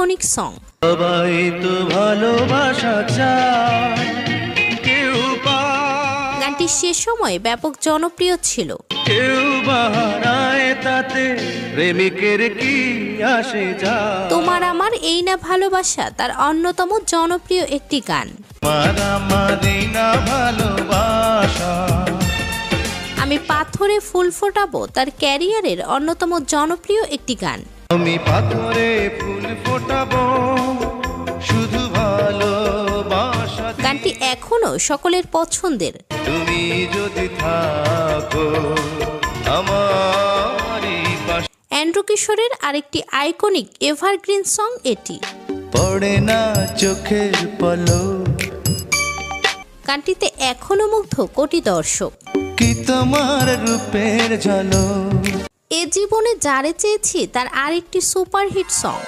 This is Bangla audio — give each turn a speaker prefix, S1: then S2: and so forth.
S1: Iconic song.
S2: সবাই তো ভালোবাসা চায়, কেউ
S1: গানটি সে সময় ব্যাপক জনপ্রিয় ছিল।
S2: কেউ বাহারায়, তাতে প্রেমিকের কি আসে যায়।
S1: তোমার আমার এই না ভালোবাসা তার অন্যতম জনপ্রিয় একটি গান।
S2: মারামারি না ভালোবাসা,
S1: আমি পাথরে ফুল ফোটাবো তার ক্যারিয়ারের অন্যতম জনপ্রিয় একটি গান।
S2: আমি পাথরে ফুল ফোটাবো শুধু ভালোবাসা।
S1: গানটি এখনো সকলের পছন্দের।
S2: তুমি যদি থাকো আমারই পাশে।
S1: অ্যান্ড্রু কিশোরের আরেকটি আইকনিক এভারগ্রিন সং এটি।
S2: পড়ে না চোখের পলক,
S1: গানটিতে এখনো মুগ্ধ কোটি দর্শক।
S2: কি তোমার রূপের ঝলক।
S1: এ জীবনে যারে চেয়েছি তার আরেকটি সুপারহিট সং।